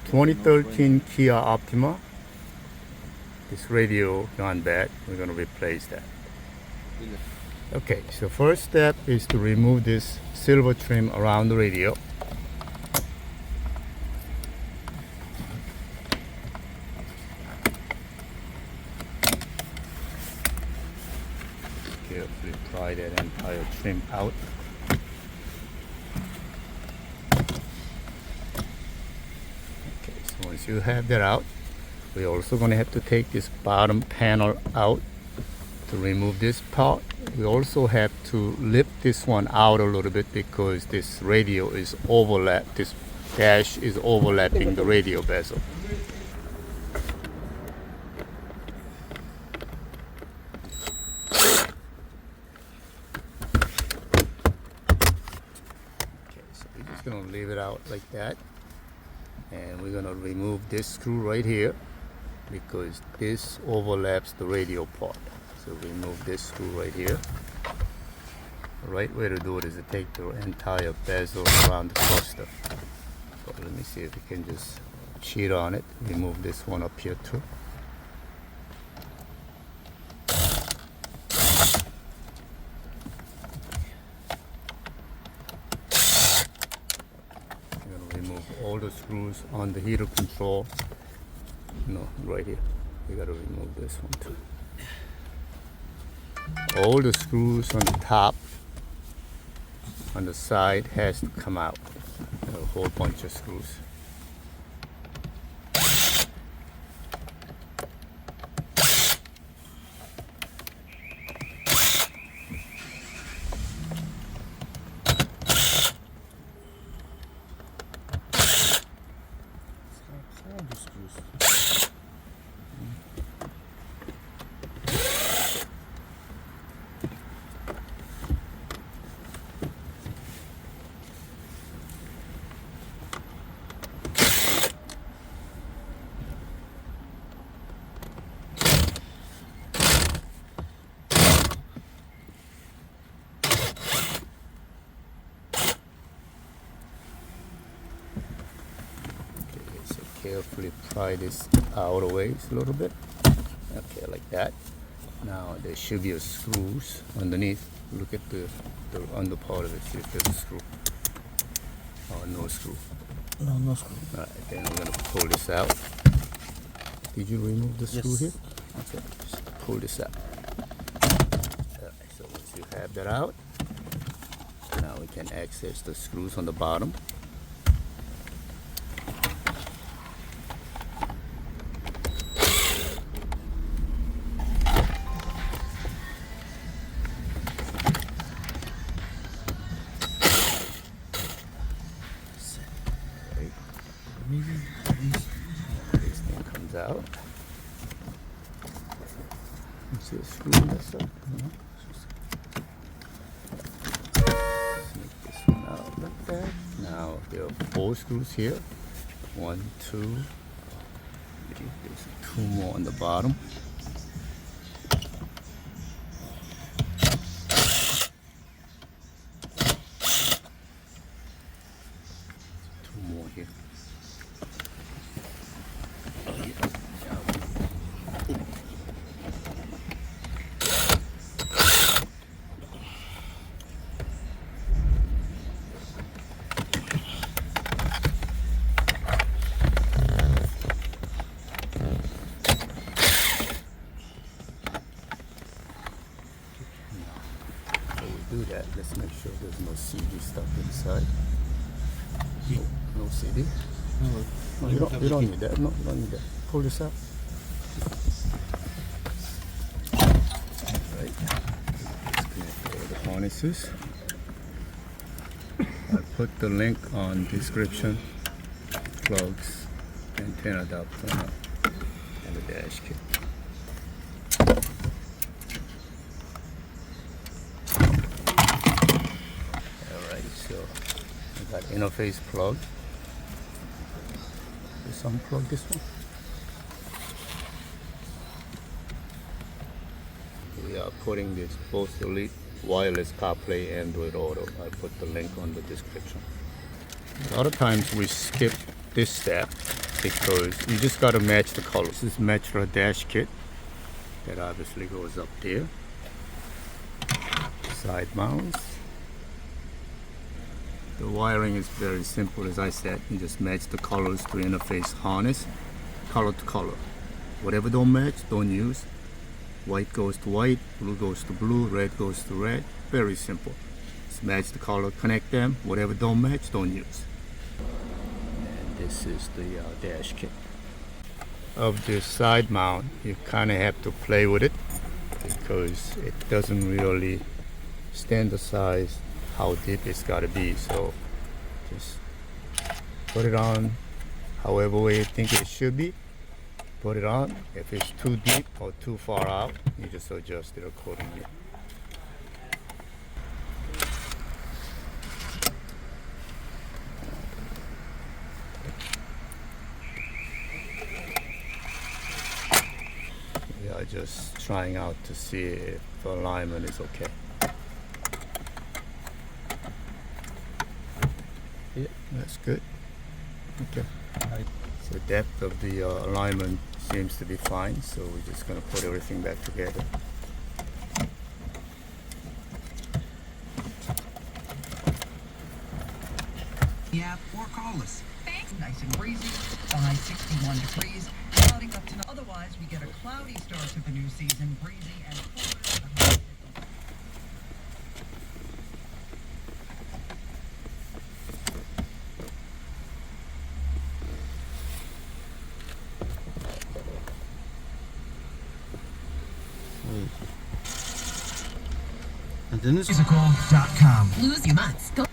2013 Kia Optima. This radio gone bad. We're going to replace that. Okay, so first step is to remove this silver trim around the radio. Carefully pry that entire trim out. Okay, so once you have that out, we're also going to have to take this bottom panel out to remove this part. We also have to lift this one out a little bit because this radio is this dash is overlapping the radio bezel. We're just going to leave it out like that, and we're going to remove this screw right here because this overlaps the radio part. So remove this screw right here. The right way to do it is to take the entire bezel around the cluster. But let me see if we can just cheat on it. Remove this one up here too. All the screws on the heater control. No, right here. We gotta remove this one too. All the screws on the top, on the side, has to come out. A whole bunch of screws. Carefully pry this out a ways a little bit. Okay, like that. Now there should be a screws underneath. Look at the under part of it. See if there's a screw. Oh, no screw. No screw. Alright, then I'm gonna pull this out. Did you remove the screw here? Okay, just pull this out. Alright, so once you have that out, now we can access the screws on the bottom. This thing comes out. You see a screw mess up? Snake this one out like that. Now there are 4 screws here. 1, 2, 3. There's 2 more on the bottom. 2 more here. Do that. Let's make sure there's no CD stuff inside. No CD. No, you don't need that. No, you don't need that. Pull this out. Right. Disconnect all the harnesses. I'll put the link on description. Plugs, antenna adapter, and the dash kit. So we got interface plug. Just unplug this one. We are putting this both Elite wireless CarPlay Android Auto. I put the link on the description. A lot of times we skip this step because you just got to match the color. This is Metra dash kit that obviously goes up there. Side mounts. The wiring is very simple, as I said. You just match the colors to interface harness, color to color. Whatever don't match, don't use. White goes to white, blue goes to blue, red goes to red. Very simple. Just match the color, connect them. Whatever don't match, don't use. And this is the dash kit. Of this side mount, you kind of have to play with it because it doesn't really standardize how deep it's got to be. So just put it on however way you think it should be. Put it on. If it's too deep or too far out, you just adjust it accordingly. We are just trying out to see if the alignment is okay. Yeah, that's good. Okay. The depth of the alignment seems to be fine, so we're just going to put everything back together. Yeah, or call us. Thanks. Nice and breezy. The high 61 degrees. Clouding up to otherwise, we get a cloudy start to the new season. Breezy and cooler. And then it's Musical.com. Lose your months. Go.